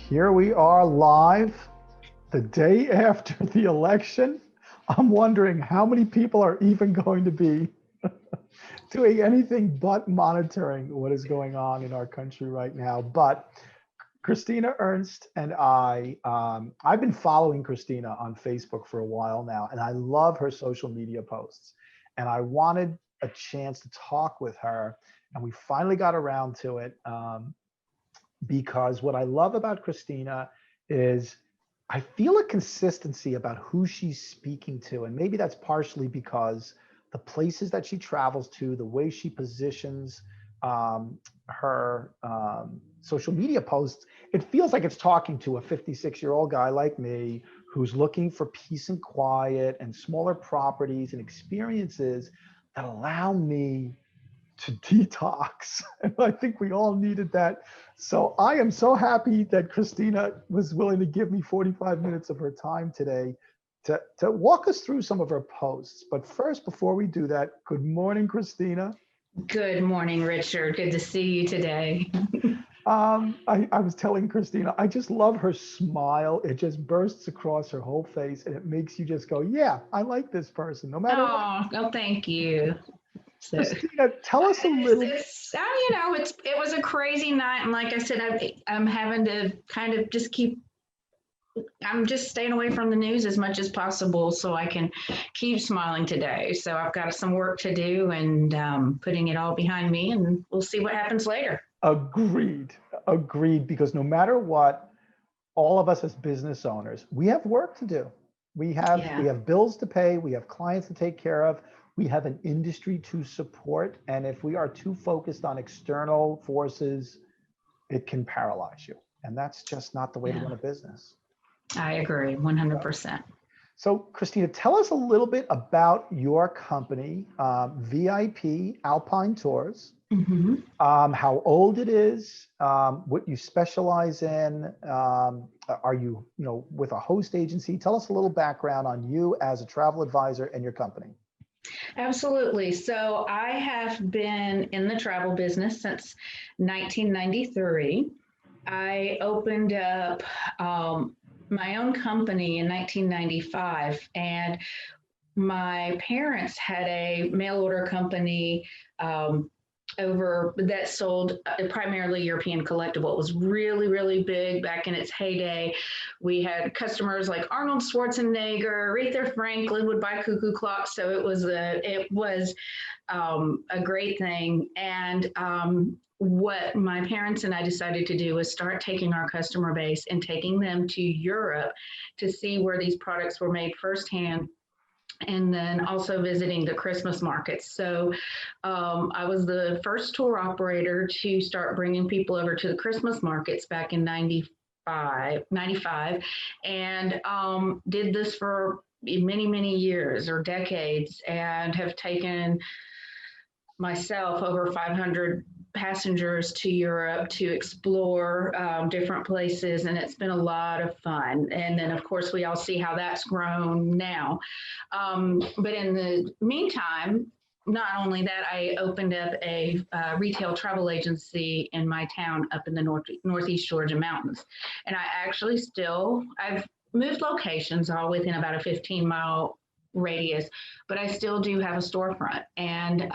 Here we are live the day after the election. I'm wondering how many people are even going to be doing anything but monitoring what is going on in our country right now. But Christina Ernst and I've been following Christina on Facebook for a while now, and I love her social media posts. And I wanted a chance to talk with her, and we finally got around to it. Because what I love about Christina is I feel a consistency about who she's speaking to. And maybe that's partially because the places that she travels to, the way she positions her social media posts, it feels like it's talking to a 56-year-old guy like me who's looking for peace and quiet and smaller properties and experiences that allow me to detox. And I think we all needed that. So I am so happy that Christina was willing to give me 45 minutes of her time today to walk us through some of her posts. But first, before we do that, good morning, Christina. Good morning, Richard. Good to see you today. I was telling Christina, I just love her smile. It just bursts across her whole face and it makes you just go, yeah, I like this person, no matter what. Oh, thank you. So Christina, tell us a little. it was a crazy night, and like I said, I'm having to kind of just keep. I'm just staying away from the news as much as possible so I can keep smiling today. So I've got some work to do and putting it all behind me, and we'll see what happens later. Agreed. Agreed. Because no matter what, all of us as business owners, we have work to do. We Yeah. have bills to pay, we have clients to take care of, we have an industry to support. And if we are too focused on external forces, it can paralyze you. And that's just not the way to Yeah, run a business. I agree 100%. So, Christina, tell us a little bit about your company, VIP Alpine Tours. Hmm. How old it is, what you specialize in. Are you, with a host agency? Tell us a little background on you as a travel advisor and your company. Absolutely. So I have been in the travel business since 1993. I opened up my own company in 1995, and my parents had a mail order company over that sold primarily European collectible. It was really, really big back in its heyday. We had customers like Arnold Schwarzenegger, Aretha Franklin would buy cuckoo clocks. So it was a great thing. And what my parents and I decided to do was start taking our customer base and taking them to Europe to see where these products were made firsthand, and then also visiting the Christmas markets. So I was the first tour operator to start bringing people over to the Christmas markets back in 95, and did this for many, many years or decades, and have taken myself over 500 passengers to Europe to explore different places, and it's been a lot of fun. And then, of course, we all see how that's grown now. But in the meantime, not only that, I opened up a retail travel agency in my town up in the northeast Georgia mountains, and I've moved locations all within about a 15-mile radius, but I still do have a storefront, and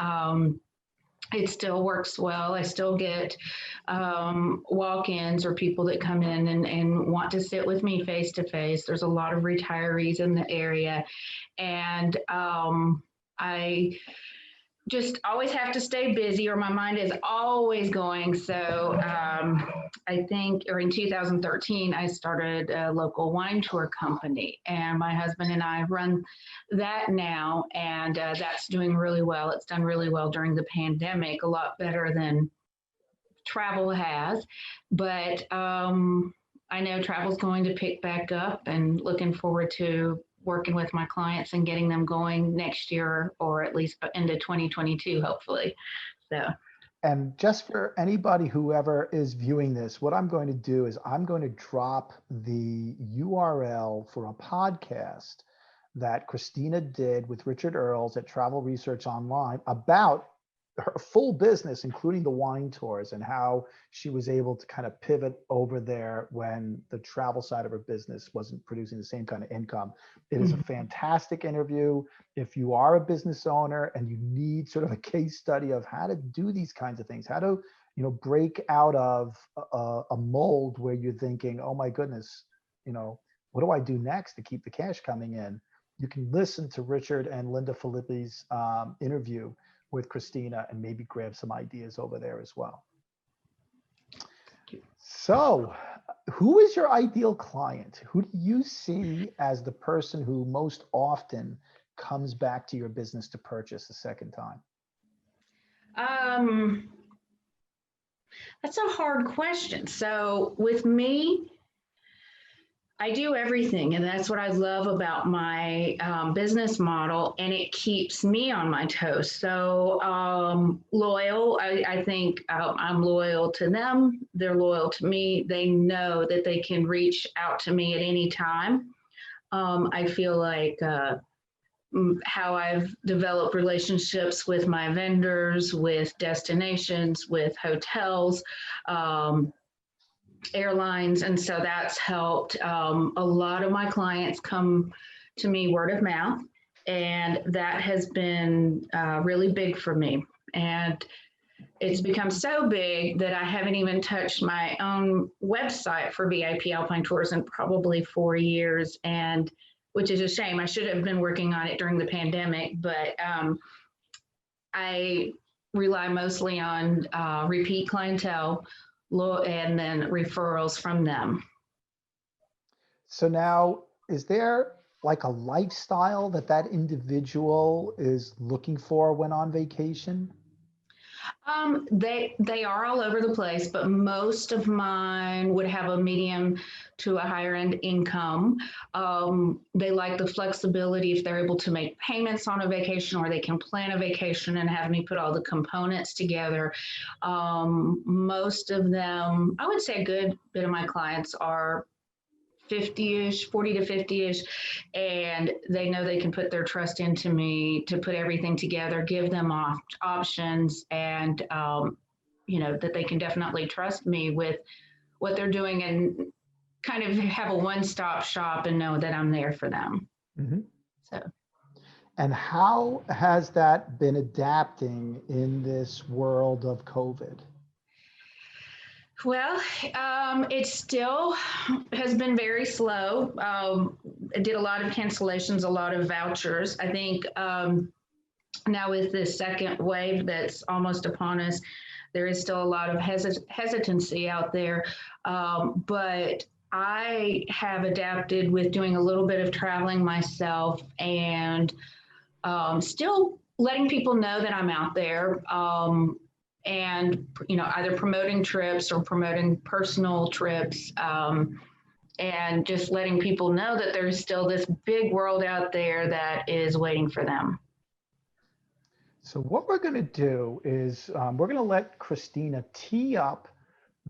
it still works well. I still get walk-ins or people that come in and want to sit with me face to face. There's a lot of retirees in the area, and I just always have to stay busy or my mind is always going. So I think, or in 2013, I started a local wine tour company, and my husband and I run that now, and that's doing really well. It's done really well during the pandemic, a lot better than travel has. But I know travel's going to pick back up, and looking forward to working with my clients and getting them going next year, or at least into 2022, hopefully. So, And just for anybody, whoever is viewing this, what I'm going to do is I'm going to drop the URL for a podcast that Christina did with Richard Earls at Travel Research Online about her full business, including the wine tours, and how she was able to kind of pivot over there when the travel side of her business wasn't producing the same kind of income. It is a Mhm. fantastic interview. If you are a business owner and you need sort of a case study of how to do these kinds of things, how to, break out of a mold where you're thinking, oh my goodness, what do I do next to keep the cash coming in? You can listen to Richard and Linda Filippi's interview with Christina and maybe grab some ideas over there as well. So, who is your ideal client? Who do you see as the person who most often comes back to your business to purchase a second time? Um, that's a hard question. So with me, I do everything, and that's what I love about my business model, and it keeps me on my toes. So loyal, I think I'm loyal to them. They're loyal to me. They know that they can reach out to me at any time. I feel like how I've developed relationships with my vendors, with destinations, with hotels. Airlines, and so that's helped. A lot of my clients come to me word of mouth, and that has been really big for me. And it's become so big that I haven't even touched my own website for VIP Alpine Tours in probably 4 years, and which is a shame. I should have been working on it during the pandemic, but I rely mostly on repeat clientele and then referrals from them. So now, is there like a lifestyle that individual is looking for when on vacation? They are all over the place, but most of mine would have a medium to a higher end income. They like the flexibility if they're able to make payments on a vacation, or they can plan a vacation and have me put all the components together. Most of them, I would say a good bit of my clients are 50-ish, 40 to 50-ish, and they know they can put their trust into me to put everything together, give them options, and that they can definitely trust me with what they're doing, and kind of have a one-stop shop and know that I'm there for them. Mm-hmm. So. And how has that been adapting in this world of COVID? Well, it still has been very slow. I did a lot of cancellations, a lot of vouchers. I think now with this second wave that's almost upon us, there is still a lot of hesitancy out there. But I have adapted with doing a little bit of traveling myself, and still letting people know that I'm out there. And either promoting trips or promoting personal trips, and just letting people know that there's still this big world out there that is waiting for them. So what we're going to do is we're going to let Christina tee up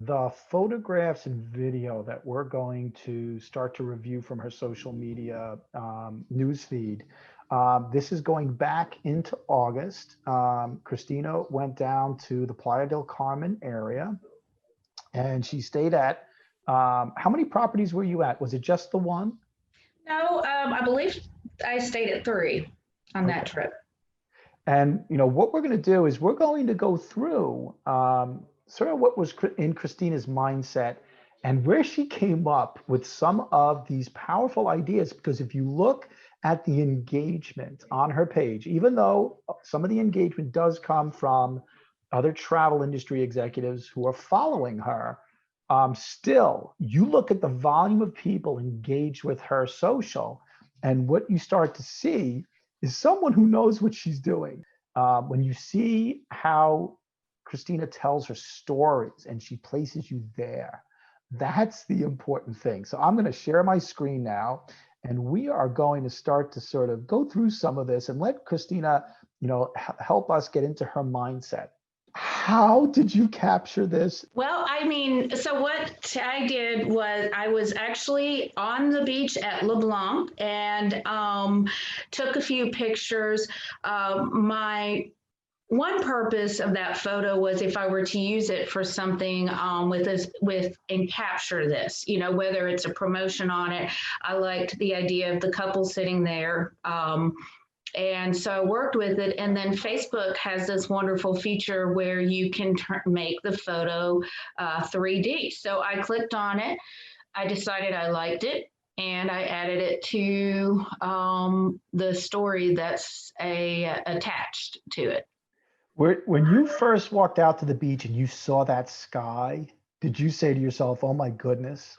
the photographs and video that we're going to start to review from her social media newsfeed. This is going back into August. Christina went down to the Playa del Carmen area, and she stayed at, how many properties were you at? Was it just the one? No, I believe I stayed at 3 on that trip. And what we're going to do is we're going to go through sort of what was in Christina's mindset and where she came up with some of these powerful ideas. Because if you look at the engagement on her page, even though some of the engagement does come from other travel industry executives who are following her, still, you look at the volume of people engaged with her social, and what you start to see is someone who knows what she's doing. When you see how Christina tells her stories and she places you there, that's the important thing. So I'm going to share my screen now, and we are going to start to sort of go through some of this and let Christina, help us get into her mindset. How did you capture this? Well, I mean, so what I did was I was actually on the beach at LeBlanc, and took a few pictures. My one purpose of that photo was if I were to use it for something with this, with and capture this, you know, whether it's a promotion on it. I liked the idea of the couple sitting there. And so I worked with it. And then Facebook has this wonderful feature where you can make the photo 3D. So I clicked on it. I decided I liked it, and I added it to the story that's attached to it. When you first walked out to the beach and you saw that sky, did you say to yourself, "Oh my goodness,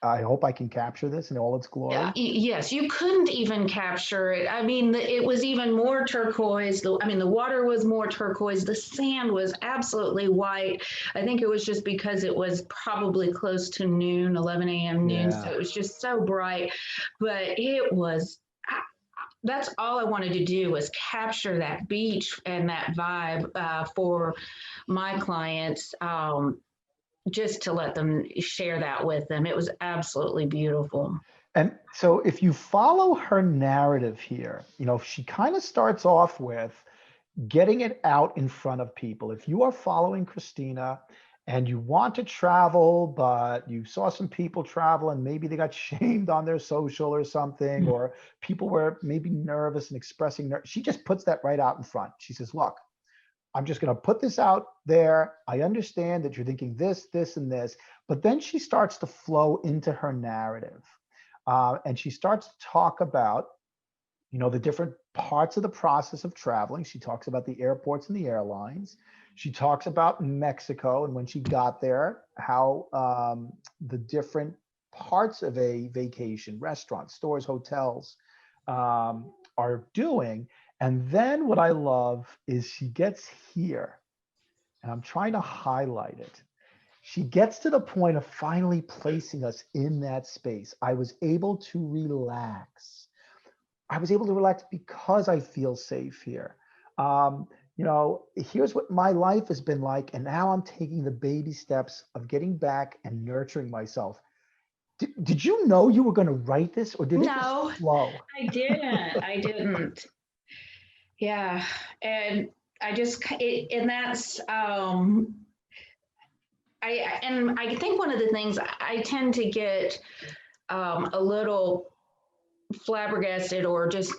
I hope I can capture this in all its glory"? Yes, you couldn't even capture it. I mean, it was even more turquoise. I mean, the water was more turquoise. The sand was absolutely white. I think it was just because it was probably close to noon, 11 a.m. noon. So Yeah. it was just so bright. But it was, that's all I wanted to do was capture that beach and that vibe for my clients. Just to let them share that with them. It was absolutely beautiful. And so if you follow her narrative here, she kind of starts off with getting it out in front of people. If you are following Christina and you want to travel, but you saw some people travel and maybe they got shamed on their social or something, or people were maybe nervous and expressing, she just puts that right out in front. She says, look, I'm just going to put this out there. I understand that you're thinking this, this, and this, but then she starts to flow into her narrative. And she starts to talk about, the different parts of the process of traveling. She talks about the airports and the airlines. She talks about Mexico and when she got there, how the different parts of a vacation, restaurants, stores, hotels, are doing. And then what I love is she gets here, and I'm trying to highlight it. She gets to the point of finally placing us in that space. I was able to relax. I was able to relax because I feel safe here. Here's what my life has been like, and now I'm taking the baby steps of getting back and nurturing myself. Did you know you were going to write this, or did it just No, flow? I didn't. I didn't. Yeah. And I just, and that's, I think one of the things I tend to get a little flabbergasted or just,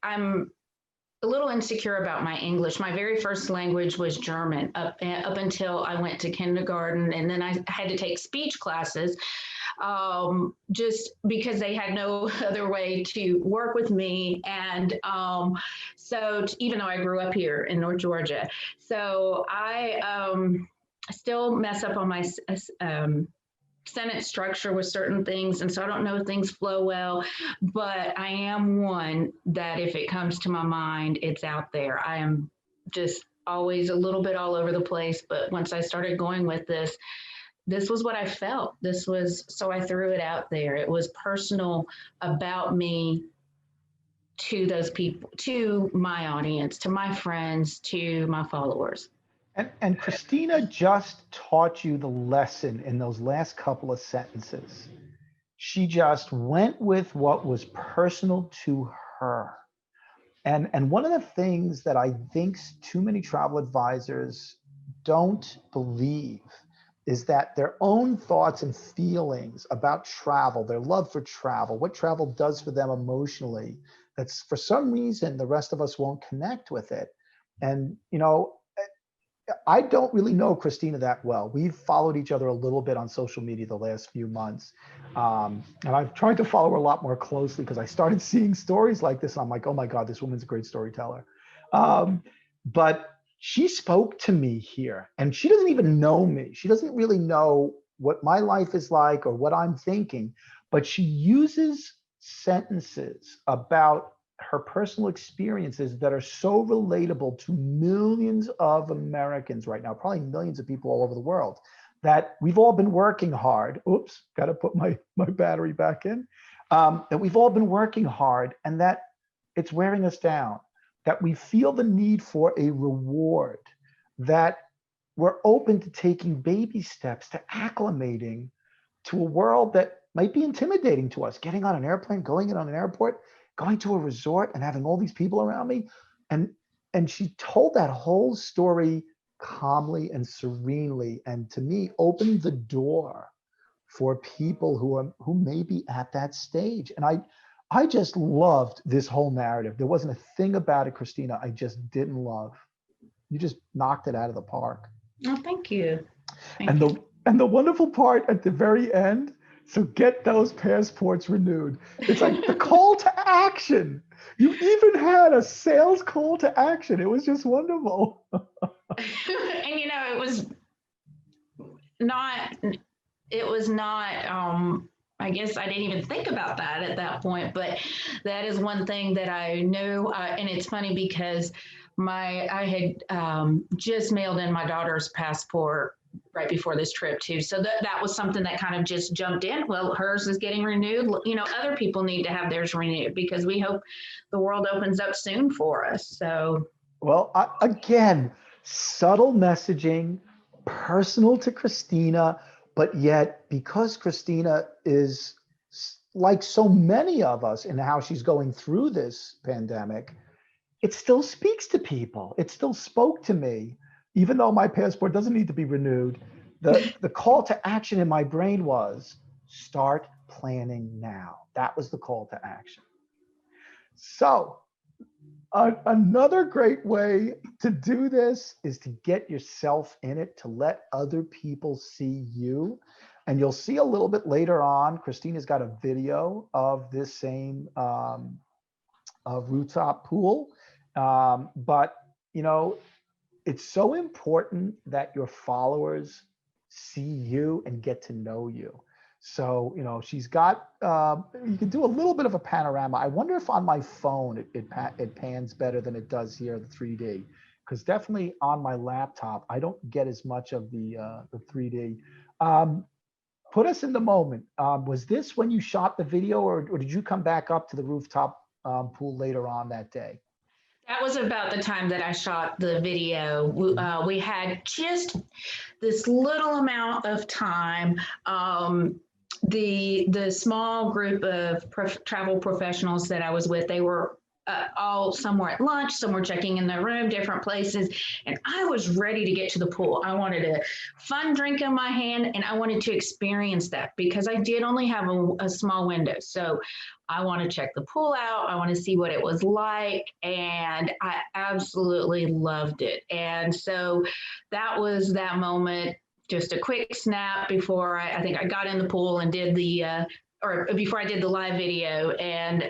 I'm a little insecure about my English. My very first language was German up until I went to kindergarten, and then I had to take speech classes just because they had no other way to work with me. And so even though I grew up here in North Georgia, so I still mess up on my sentence structure with certain things. And so I don't know if things flow well, but I am one that if it comes to my mind, it's out there. I am just always a little bit all over the place. But once I started going with this was what I felt. This was, so I threw it out there. It was personal about me to those people, to my audience, to my friends, to my followers. And Christina just taught you the lesson in those last couple of sentences. She just went with what was personal to her. And one of the things that I think too many travel advisors don't believe is that their own thoughts and feelings about travel, their love for travel, what travel does for them emotionally, that's for some reason the rest of us won't connect with it. And I don't really know Christina that well. We've followed each other a little bit on social media the last few months. And I've tried to follow her a lot more closely because I started seeing stories like this. And I'm like, oh my God, this woman's a great storyteller. But she spoke to me here, and she doesn't even know me. She doesn't really know what my life is like or what I'm thinking, but she uses sentences about her personal experiences that are so relatable to millions of Americans right now, probably millions of people all over the world, that we've all been working hard. Oops, got to put my battery back in. That we've all been working hard, and that it's wearing us down, that we feel the need for a reward, that we're open to taking baby steps to acclimating to a world that might be intimidating to us, getting on an airplane, going in on an airport, going to a resort and having all these people around me. And and she told that whole story calmly and serenely, and to me opened the door for people who may be at that stage. And I just loved this whole narrative. There wasn't a thing about it, Christina, I just didn't love. You just knocked it out of the park. Oh, thank you. And Thank you. the wonderful part at the very end, so get those passports renewed. It's like the call to action. You even had a sales call to action. It was just wonderful. And it was not, I guess I didn't even think about that at that point, but that is one thing that I knew. And it's funny because I had just mailed in my daughter's passport right before this trip too. So that was something that kind of just jumped in. Well, hers is getting renewed. Other people need to have theirs renewed because we hope the world opens up soon for us. So, Well, again, subtle messaging, personal to Christina, but yet because Christina is like so many of us in how she's going through this pandemic, it still speaks to people. It still spoke to me, even though my passport doesn't need to be renewed. The call to action in my brain was start planning now. That was the call to action. So another great way to do this is to get yourself in it, to let other people see you. And you'll see a little bit later on, Christina's got a video of this same rooftop pool. But, it's so important that your followers see you and get to know you. So, she's got, you can do a little bit of a panorama. I wonder if on my phone it pans better than it does here, the 3D, because definitely on my laptop, I don't get as much of the 3D. Put us in the moment. Was this when you shot the video, or did you come back up to the rooftop pool later on that day? that was about the time that I shot the video. We had just this little amount of time. The small group of travel professionals that I was with, they were all somewhere at lunch, some were checking in their room, different places, and I was ready to get to the pool. I wanted a fun drink in my hand, and I wanted to experience that because I did only have a small window. So I want to check the pool out. I want to see what it was like, and I absolutely loved it. And so that was that moment. Just a quick snap before I think I got in the pool and did or before I did the live video. And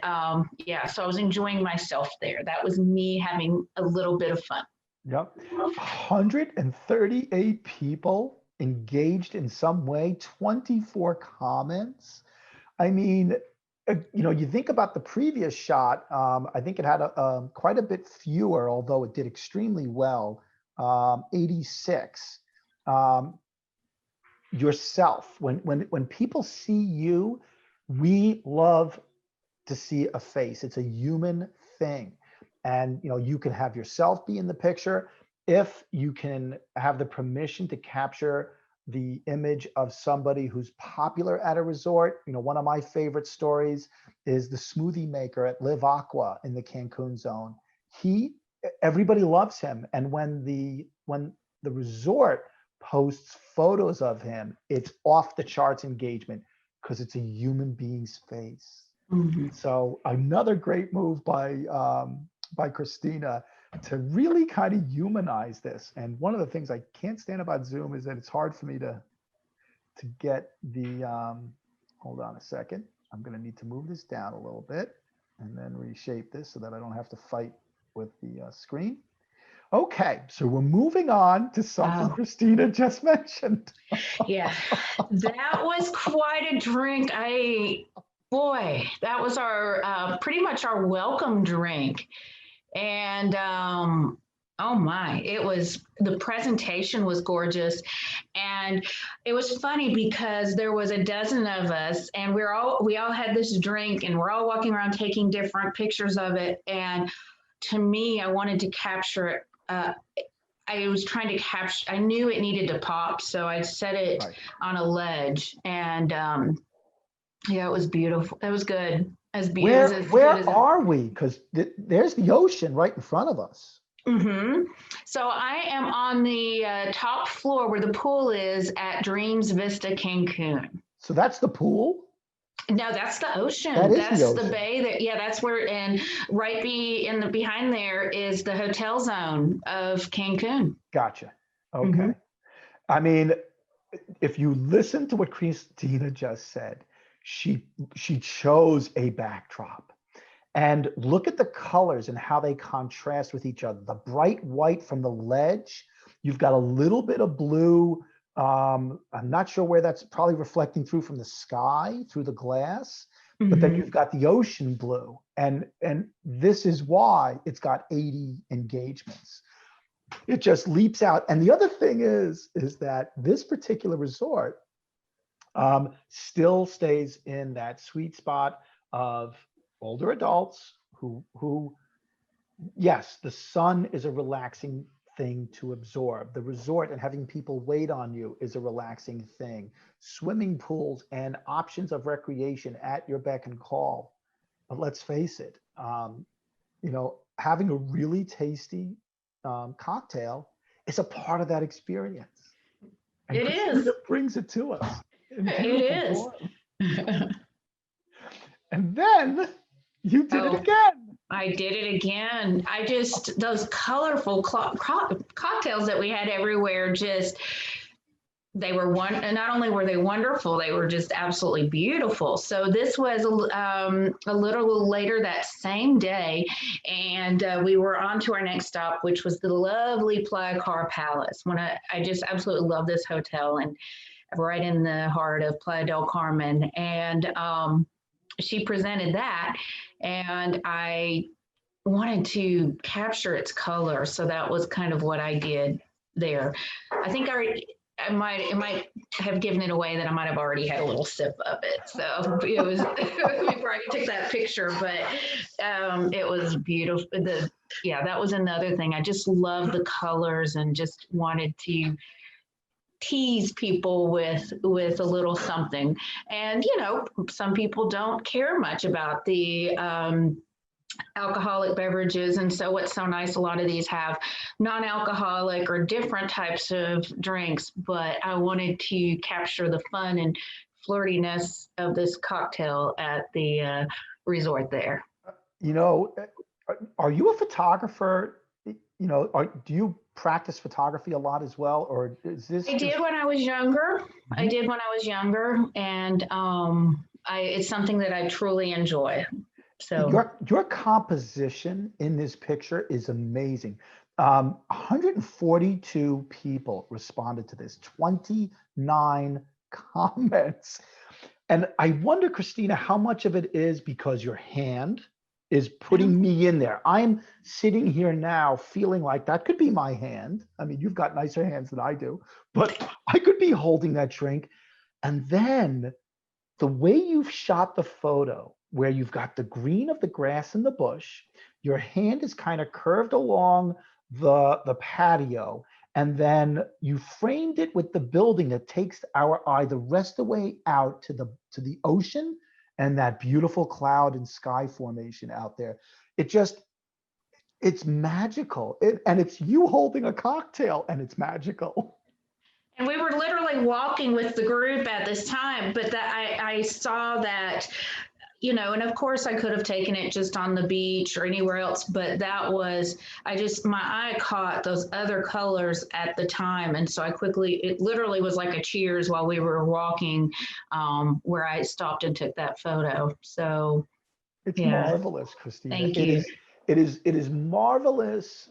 so I was enjoying myself there. That was me having a little bit of fun. Yep. 138 people engaged in some way, 24 comments. I mean, you think about the previous shot, I think it had quite a bit fewer, although it did extremely well, 86. Yourself, when people see you, we love to see a face. It's a human thing. And you can have yourself be in the picture. If you can have the permission to capture the image of somebody who's popular at a resort. One of my favorite stories is the smoothie maker at Live Aqua in the Cancun zone. Everybody loves him. And when the resort posts photos of him, it's off the charts engagement because it's a human being's face. Mm-hmm. So another great move by Christina to really kind of humanize this. And one of the things I can't stand about Zoom is that it's hard for me to get the, hold on a second. I'm going to need to move this down a little bit and then reshape this so that I don't have to fight with the screen. Okay, so we're moving on to something Christina just mentioned. Yeah, that was quite a drink. That was our pretty much our welcome drink. And oh my, the presentation was gorgeous. And it was funny because there was a dozen of us and we all had this drink and we're all walking around taking different pictures of it. And to me, I wanted to capture it. I was trying to capture, I knew it needed to pop. So I set it on a ledge and it was beautiful. It was good. Where are we? Because there's the ocean right in front of us. Mm-hmm. So I am on the top floor where the pool is at Dreams Vista Cancun. So that's the pool? No, that's the That ocean. is the That's the ocean. bay. That, yeah, that's where. And right be in the behind there is the hotel zone of Cancun. Gotcha. Okay. Mm-hmm. I mean, if you listen to what Christina just said, she she chose a backdrop. And look at the colors and how they contrast with each other. The bright white from the ledge, you've got a little bit of blue. I'm not sure where that's probably reflecting through from the sky, through the glass, but then Mm-hmm. you've got the ocean blue. And this is why it's got 80 engagements. It just leaps out. And the other thing is that this particular resort still stays in that sweet spot of older adults who yes, the sun is a relaxing thing to absorb. The resort and having people wait on you is a relaxing thing. Swimming pools and options of recreation at your beck and call. But let's face it, having a really tasty cocktail is a part of that experience. And It Christina is. brings it to us in It beautiful is. form. And then you did it Oh, again. I did it again. I just, those colorful cocktails that we had everywhere, just, they were one, and not only were they wonderful, they were just absolutely beautiful. So this was a little later that same day, and we were on to our next stop, which was the lovely Playa Car Palace. I just absolutely love this hotel, and right in the heart of Playa del Carmen. And she presented that, and I wanted to capture its color. So that was kind of what I did there. I think I might it might have given it away that I might have already had a little sip of it. So it was before I took that picture, but it was beautiful. Yeah, that was another thing. I just love the colors and just wanted to tease people with a little something. And some people don't care much about the alcoholic beverages. And so what's so nice, a lot of these have non-alcoholic or different types of drinks, but I wanted to capture the fun and flirtiness of this cocktail at the resort there. You know, are you a photographer? Do you practice photography a lot as well, or is this I did just? when I was younger. I Mhm. did when I was younger, and it's something that I truly enjoy. So Your composition in this picture is amazing. 142 people responded to this, 29 comments. And I wonder, Christina, how much of it is because your hand is putting me in there. I'm sitting here now feeling like that could be my hand. I mean, you've got nicer hands than I do, but I could be holding that drink. And then the way you've shot the photo, where you've got the green of the grass in the bush, your hand is kind of curved along the patio, and then you framed it with the building that takes our eye the rest of the way out to the ocean and that beautiful cloud and sky formation out there. It just it's magical. And it's you holding a cocktail and it's magical. and we were literally walking with the group at this time, but that I saw that, and of course I could have taken it just on the beach or anywhere else, but my eye caught those other colors at the time. And so it literally was like a cheers while we were walking, where I stopped and took that photo. So, It's yeah, marvelous, Christina. thank It you. is it is marvelous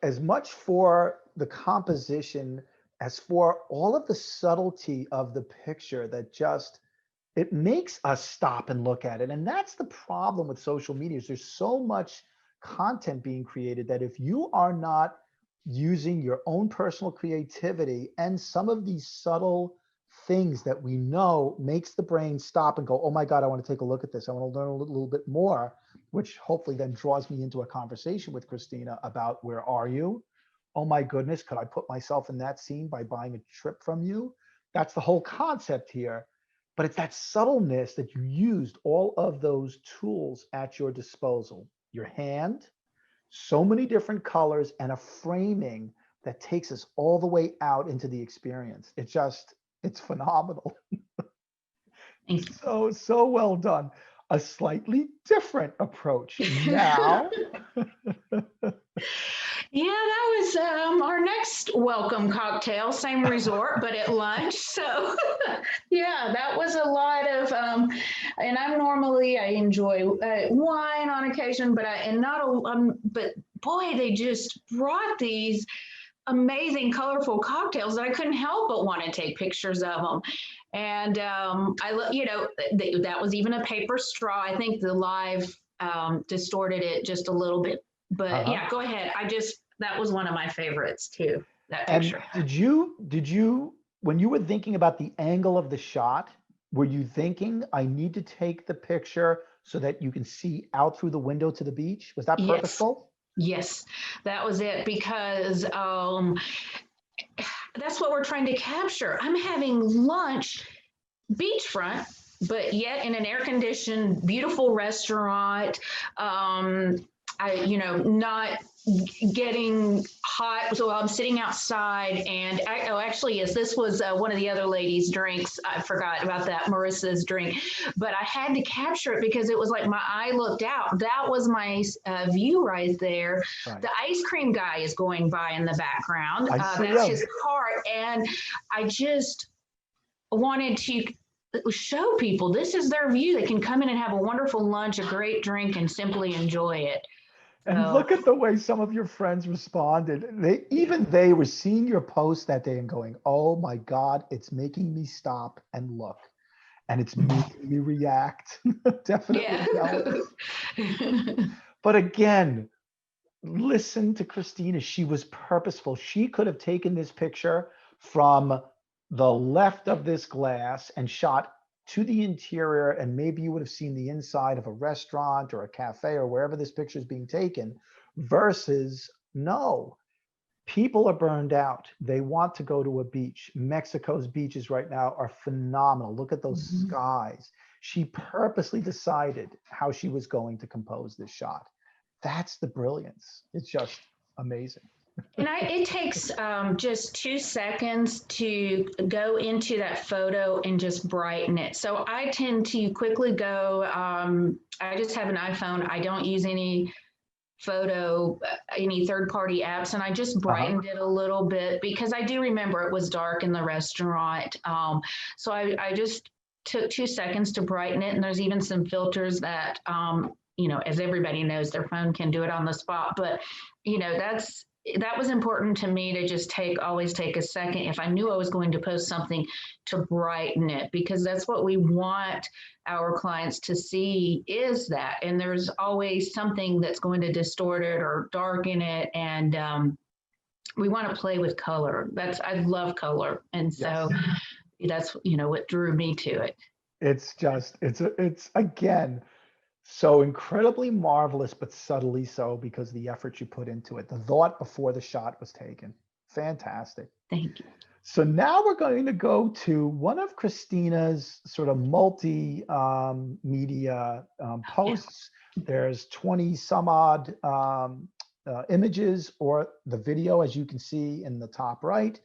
as much for the composition as for all of the subtlety of the picture that just it makes us stop and look at it. And that's the problem with social media is there's so much content being created that if you are not using your own personal creativity and some of these subtle things that we know makes the brain stop and go, oh my God, I want to take a look at this. I want to learn a little bit more, which hopefully then draws me into a conversation with Christina about where are you? Oh my goodness, could I put myself in that scene by buying a trip from you? That's the whole concept here. But it's that subtleness that you used all of those tools at your disposal. Your hand, so many different colors and a framing that takes us all the way out into the experience. It's phenomenal. Thank So well done. A slightly different approach. Now, Yeah, that was our next welcome cocktail, same resort, but at lunch. So, yeah, that was a lot of, and I enjoy wine on occasion, but but boy, they just brought these amazing, colorful cocktails that I couldn't help but want to take pictures of them. And that was even a paper straw. I think the live distorted it just a little bit. But uh-huh. yeah, go ahead. That was one of my favorites too, that And picture. did you, when you were thinking about the angle of the shot, were you thinking, I need to take the picture so that you can see out through the window to the beach? Was that Yes, purposeful? yes, that was it because that's what we're trying to capture. I'm having lunch beachfront, but yet in an air conditioned, beautiful restaurant. Not getting hot. So I'm sitting outside, and actually, yes, this was one of the other ladies' drinks. I forgot about that, Marissa's drink, but I had to capture it because it was like my eye looked out. That was my view right there. Right. The ice cream guy is going by in the background. I see That's him. his cart, and I just wanted to show people this is their view. They can come in and have a wonderful lunch, a great drink, and simply enjoy it. And So look at the way some of your friends responded. They were seeing your post that day and going, "Oh my God, it's making me stop and look, and it's making me react." Definitely yeah. jealous. But again, listen to Christina. She was purposeful. She could have taken this picture from the left of this glass and shot to the interior, and maybe you would have seen the inside of a restaurant or a cafe or wherever this picture is being taken, versus no. People are burned out. They want to go to a beach. Mexico's beaches right now are phenomenal. Look at those Mhm. skies. She purposely decided how she was going to compose this shot. That's the brilliance. It's just amazing. And it takes just 2 seconds to go into that photo and just brighten it. So I tend to quickly go. I just have an iPhone. I don't use any third party apps, and I just Uh-huh. brightened it a little bit because I do remember it was dark in the restaurant. So I just took 2 seconds to brighten it, and there's even some filters that as everybody knows, their phone can do it on the spot. But that was important to me to just always take a second if I knew I was going to post something to brighten it, because that's what we want our clients to see, is that. And there's always something that's going to distort it or darken it. And we want to play with color. I love color. And so Yes. that's, what drew me to it. It's again so incredibly marvelous, but subtly so because the effort you put into it, the thought before the shot was taken. Fantastic. Thank you. So now we're going to go to one of Christina's sort of multi media Yeah. posts. There's 20 some odd images or the video, as you can see in the top right.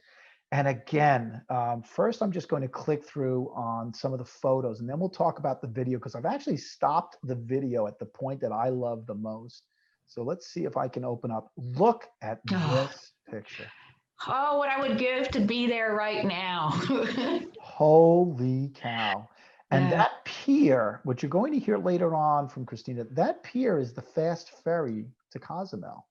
And again, first I'm just going to click through on some of the photos, and then we'll talk about the video, because I've actually stopped the video at the point that I love the most. So let's see if I can open up. Look at Oh, this picture. what I would give to be there right now. Holy cow. And Yeah. that pier, what you're going to hear later on from Christina, that pier is the fast ferry to Cozumel.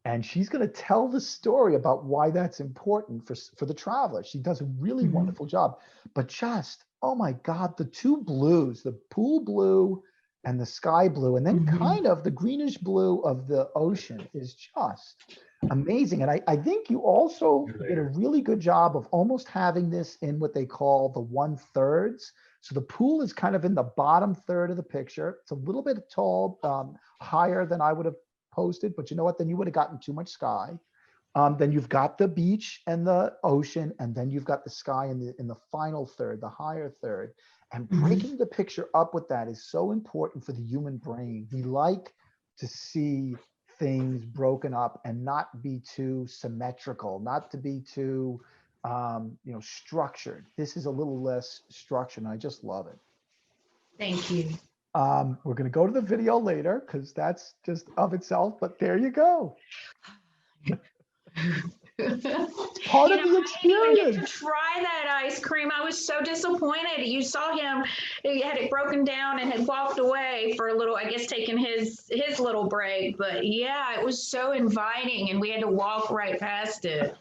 And she's going to tell the story about why that's important for the traveler. She does a really Mhm. wonderful job. But just, oh my God, the two blues, the pool blue and the sky blue, and then Mhm. kind of the greenish blue of the ocean is just amazing. And I think you also did a really good job of almost having this in what they call the 1/3. So the pool is kind of in the bottom third of the picture. It's a little bit tall, higher than I would have posted, but you know what? Then you would have gotten too much sky. Then you've got the beach and the ocean, and then you've got the sky in the final third, the higher third. And Mhm. breaking the picture up with that is so important for the human brain. We like to see things broken up and not be too symmetrical, not to be too, structured. This is a little less structured, and I just love it. Thank you. We're going to go to the video later because that's just of itself, but there you go. It's part of the I didn't even get to experience. try that ice cream. I was so disappointed. You saw him; he had it broken down and had walked away for a little. I guess taking his little break. But yeah, it was so inviting, and we had to walk right past it.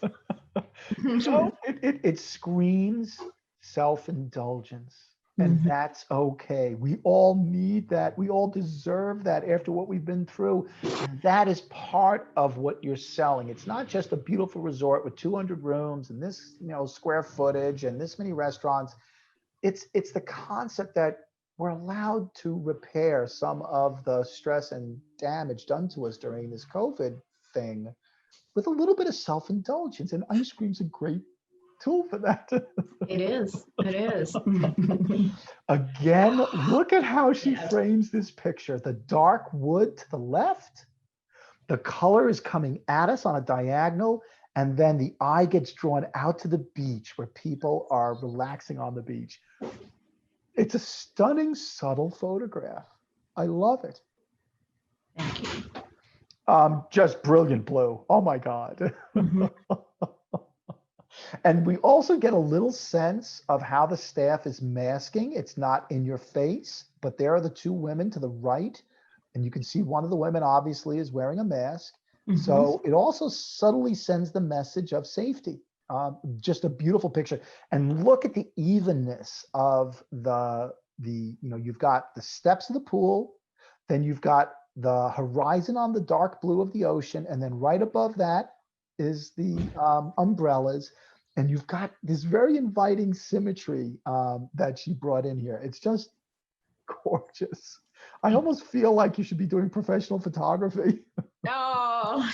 It screams self-indulgence, and Mhm. that's okay. We all need that. We all deserve that after what we've been through. And that is part of what you're selling. It's not just a beautiful resort with 200 rooms and this, square footage and this many restaurants. It's the concept that we're allowed to repair some of the stress and damage done to us during this COVID thing with a little bit of self-indulgence, and ice cream's a great tool for that. It is. It is. Again, look at how she Yes. frames this picture. The dark wood to the left, the color is coming at us on a diagonal, and then the eye gets drawn out to the beach where people are relaxing on the beach. It's a stunning, subtle photograph. I love it. Thank you. Just brilliant blue. Oh my God. Mhm. And we also get a little sense of how the staff is masking. It's not in your face, but there are the two women to the right. And you can see one of the women obviously is wearing a mask. Mhm. So it also subtly sends the message of safety. Just a beautiful picture. And look at the evenness of you've got the steps of the pool, then you've got the horizon on the dark blue of the ocean, and then right above that is the umbrellas, and you've got this very inviting symmetry that she brought in here. It's just gorgeous. I almost feel like you should be doing professional photography. Oh.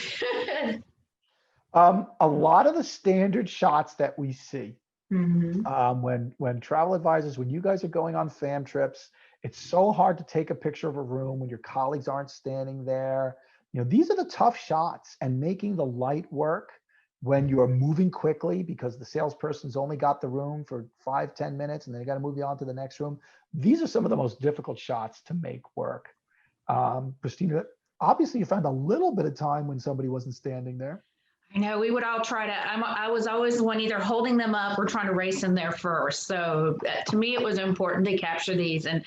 A lot of the standard shots that we see Mhm. when travel advisors, when you guys are going on fam trips, it's so hard to take a picture of a room when your colleagues aren't standing there. These are the tough shots, and making the light work when you are moving quickly because the salesperson's only got the room for 5-10 minutes and then they got to move you on to the next room. These are some of the most difficult shots to make work. Christina, obviously you found a little bit of time when somebody wasn't standing there. I know we would all try to. I was always the one either holding them up or trying to race them there first. So to me, it was important to capture these, and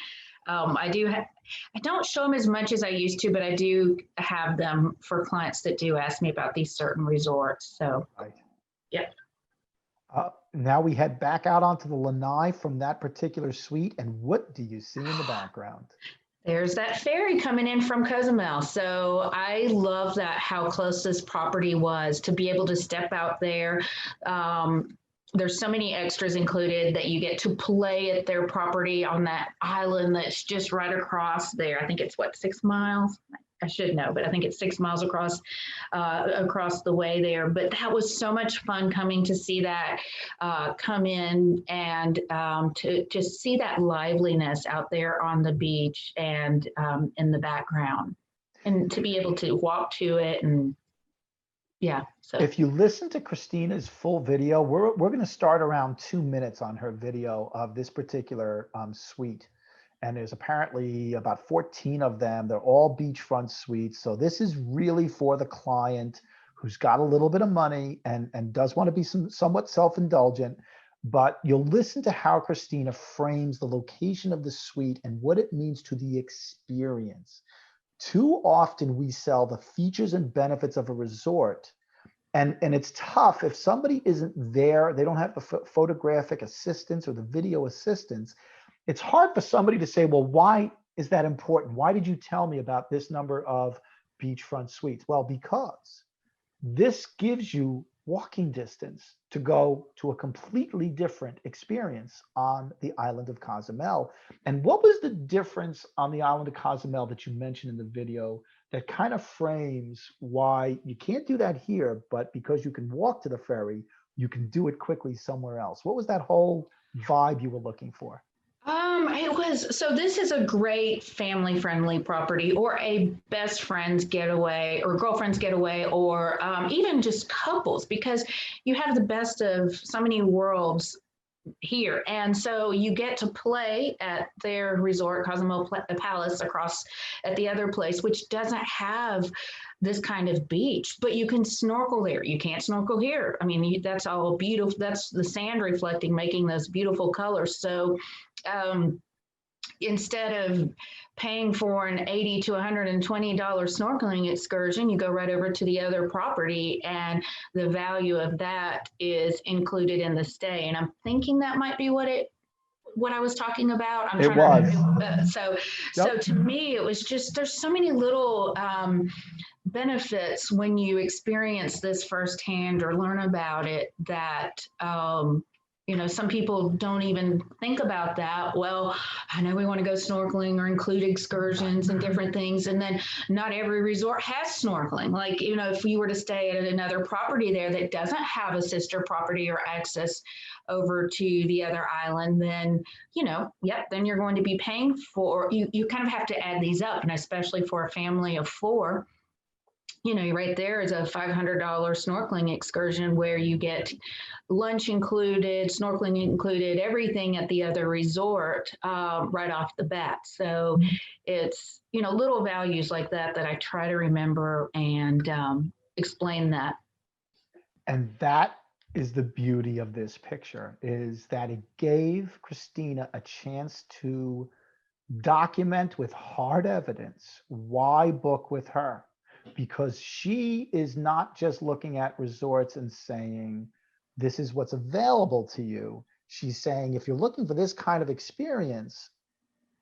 I do. I don't show them as much as I used to, but I do have them for clients that do ask me about these certain resorts. So, Right. yeah. Now we head back out onto the lanai from that particular suite. And what do you see in the background? There's that ferry coming in from Cozumel. So I love that how close this property was to be able to step out there. There's so many extras included that you get to play at their property on that island that's just right across there. I think it's what, 6 miles? I should know, but I think it's 6 miles across the way there. But that was so much fun coming to see that come in and to just see that liveliness out there on the beach and in the background, and to be able to walk to it and yeah. So If you listen to Christina's full video, we're going to start around 2 minutes on her video of this particular suite. And there's apparently about 14 of them. They're all beachfront suites. So this is really for the client who's got a little bit of money and does want to be somewhat self-indulgent. But you'll listen to how Christina frames the location of the suite and what it means to the experience. Too often we sell the features and benefits of a resort, and it's tough if somebody isn't there, they don't have the photographic assistance or the video assistance. It's hard for somebody to say, well, why is that important? Why did you tell me about this number of beachfront suites? Well, because this gives you walking distance to go to a completely different experience on the island of Cozumel. And what was the difference on the island of Cozumel that you mentioned in the video that kind of frames why you can't do that here, but because you can walk to the ferry, you can do it quickly somewhere else? What was that whole vibe you were looking for? So this is a great family friendly property or a best friend's getaway or girlfriend's getaway or even just couples because you have the best of so many worlds here. And so you get to play at their resort, Cozumel Palace, across at the other place, which doesn't have this kind of beach, but you can snorkel there. You can't snorkel here. I mean, that's all beautiful. That's the sand reflecting, making those beautiful colors. So um, instead of paying for an $80 to $120 snorkeling excursion, you go right over to the other property and the value of that is included in the stay. And I'm thinking that might be what I was talking about. I'm It trying was. to, so Yep. to me, it was just, there's so many little benefits when you experience this firsthand or learn about it that, some people don't even think about that. Well, I know we want to go snorkeling or include excursions and different things. And then not every resort has snorkeling. Like, if you were to stay at another property there that doesn't have a sister property or access over to the other island, then, then you're going to be paying for, you kind of have to add these up. And especially for a family of four, right there is a $500 snorkeling excursion where you get lunch included, snorkeling included, everything at the other resort right off the bat. So it's, little values like that I try to remember and explain that. And that is the beauty of this picture, is that it gave Christina a chance to document with hard evidence why book with her, because she is not just looking at resorts and saying, this is what's available to you. She's saying, if you're looking for this kind of experience,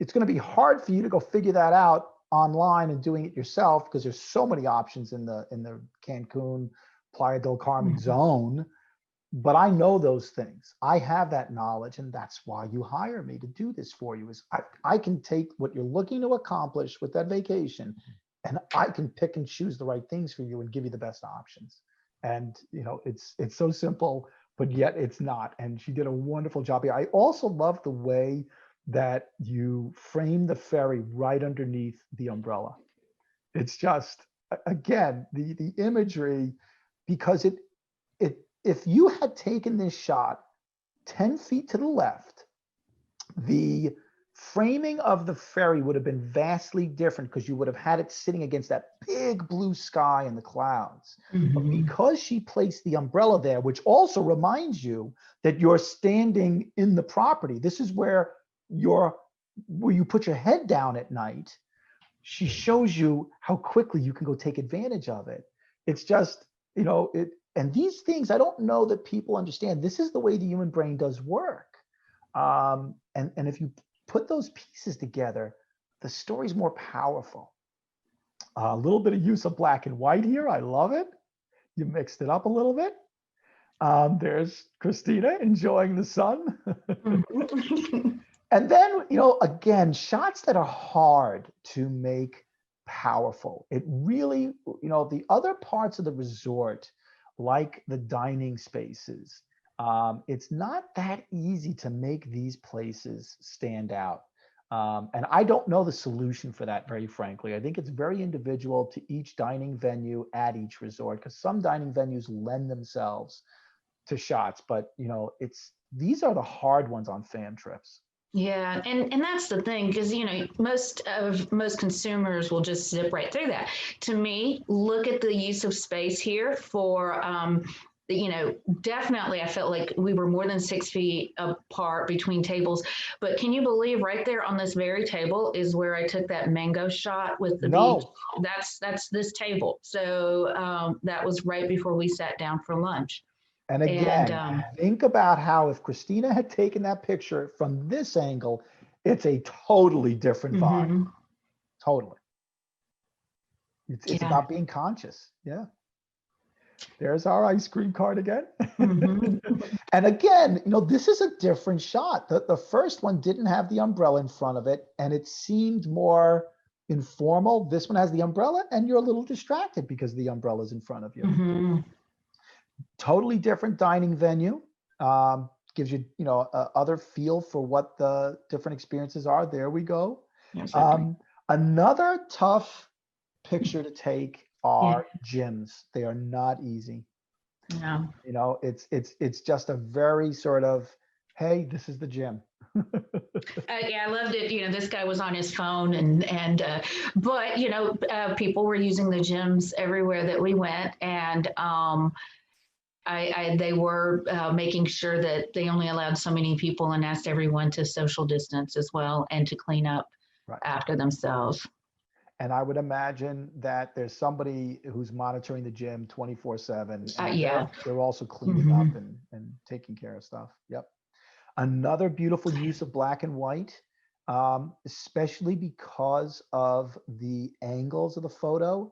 it's going to be hard for you to go figure that out online and doing it yourself because there's so many options in the Cancun, Playa del Carmen zone. But I know those things. I have that knowledge, and that's why you hire me to do this for you. Is I can take what you're looking to accomplish with that vacation, and I can pick and choose the right things for you and give you the best options. And it's so simple, but yet it's not. And she did a wonderful job here. I also love the way that you frame the ferry right underneath the umbrella. It's just, again, the imagery, because it if you had taken this shot 10 feet to the left, the framing of the ferry would have been vastly different because you would have had it sitting against that big blue sky and the clouds. But because she placed the umbrella there, which also reminds you that you're standing in the property, this is where you put your head down at night. She shows you how quickly you can go take advantage of it. It's just, and these things, I don't know that people understand. This is the way the human brain does work. And if you put those pieces together, the story's more powerful. A little bit of use of black and white here. I love it. You mixed it up a little bit. There's Christina enjoying the sun. And then, again, shots that are hard to make powerful. It really, the other parts of the resort, like the dining spaces, it's not that easy to make these places stand out. And I don't know the solution for that, very frankly. I think it's very individual to each dining venue at each resort, because some dining venues lend themselves to shots, but these are the hard ones on fan trips. Yeah, and that's the thing because most consumers will just zip right through that. To me, look at the use of space here for definitely I felt like we were more than 6 feet apart between tables. But can you believe right there on this very table is where I took that mango shot with the beach? That's this table. So that was right before we sat down for lunch. And again, think about how if Christina had taken that picture from this angle, it's a totally different vibe. Totally. It's about being conscious. Yeah. There's our ice cream cart again. And again, this is a different shot. The first one didn't have the umbrella in front of it, and it seemed more informal. This one has the umbrella, and you're a little distracted because the umbrella's in front of you. Totally different dining venue. gives you, other feel for what the different experiences are. There we go. Yes, okay. Another tough picture to take Yeah. are gyms. They are not easy. Yeah. It's just a very sort of, hey, this is the gym. Yeah, I loved it. This guy was on his phone, but people were using the gyms everywhere that we went, and they were making sure that they only allowed so many people and asked everyone to social distance as well and to clean up Right. after themselves. And I would imagine that there's somebody who's monitoring the gym 24/7, and Yeah. they're also cleaning Mhm. up and taking care of stuff. Yep. Another beautiful use of black and white, especially because of the angles of the photo.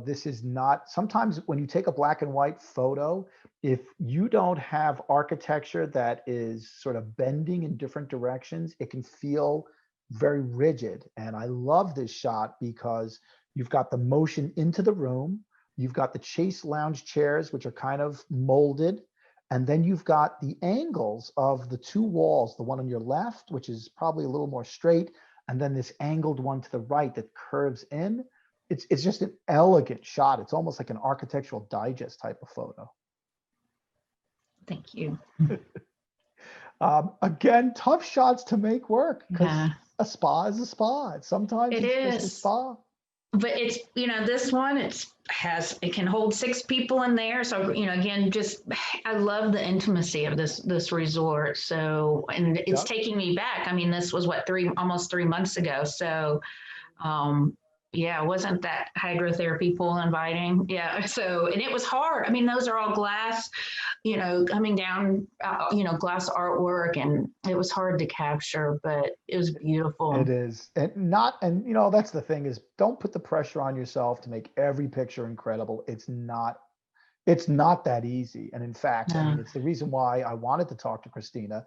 This is not, sometimes when you take a black and white photo, if you don't have architecture that is sort of bending in different directions, it can feel very rigid. And I love this shot because you've got the motion into the room, you've got the Chase lounge chairs, which are kind of molded, and then you've got the angles of the two walls, the one on your left, which is probably a little more straight, and then this angled one to the right that curves in. It's just an elegant shot. It's almost like an architectural digest type of photo. Thank you. Again, tough shots to make work because Yeah. a spa is a spa. Sometimes It it's just a is. spa. But it's, this one, it can hold 6 people in there. So, again, just, I love the intimacy of this resort. So, and it's Yep. taking me back. I mean, this was almost 3 months ago. So, yeah, wasn't that hydrotherapy pool inviting? Yeah. So, and it was hard. I mean, those are all glass, coming down, glass artwork, and it was hard to capture, but it was beautiful. It is. That's the thing is, don't put the pressure on yourself to make every picture incredible. It's not that easy. And in fact, I mean, it's the reason why I wanted to talk to Christina,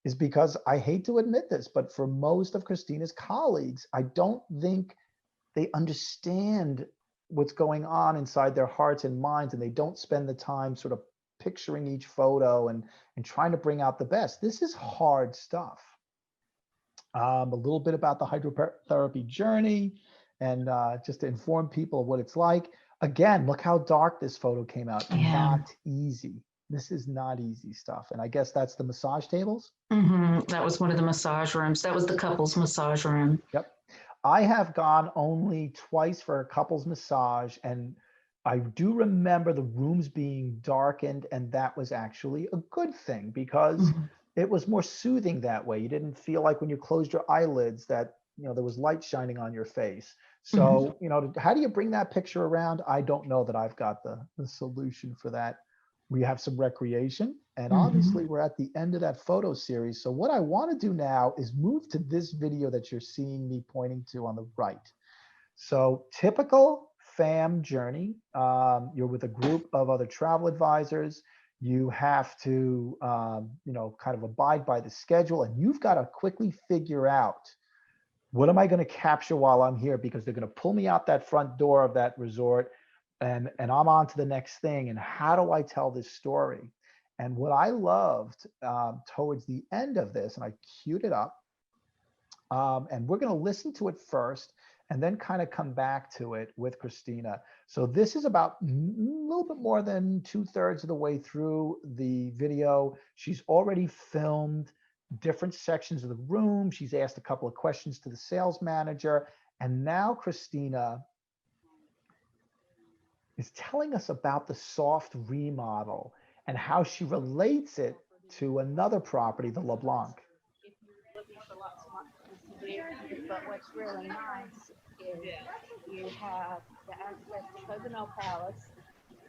is because I hate to admit this, but for most of Christina's colleagues, I don't think they understand what's going on inside their hearts and minds, and they don't spend the time sort of picturing each photo and trying to bring out the best. This is hard stuff. A little bit about the hydrotherapy journey, and just to inform people of what it's like. Again, look how dark this photo came out. Yeah. Not easy. This is not easy stuff. And I guess that's the massage tables. That was one of the massage rooms. That was the couple's massage room. Yep. I have gone only twice for a couple's massage, and I do remember the rooms being darkened, and that was actually a good thing because it was more soothing that way. You didn't feel like when you closed your eyelids that, there was light shining on your face. So, how do you bring that picture around? I don't know that I've got the solution for that. We have some recreation, and obviously we're at the end of that photo series. So what I want to do now is move to this video that you're seeing me pointing to on the right. So typical fam journey. You're with a group of other travel advisors. You have to, kind of abide by the schedule, and you've got to quickly figure out, what am I going to capture while I'm here? Because they're going to pull me out that front door of that resort, and I'm on to the next thing. And how do I tell this story? And what I loved towards the end of this, and I queued it up, and we're going to listen to it first and then kind of come back to it with Christina. So this is about a little bit more than 2/3 of the way through the video. She's already filmed different sections of the room. She's asked a couple of questions to the sales manager. And now Christina is telling us about the soft remodel and how she relates it to another property, the LeBlanc. If you're looking for lots and lots of do, but what's really nice is you have the access to Cozumel Palace,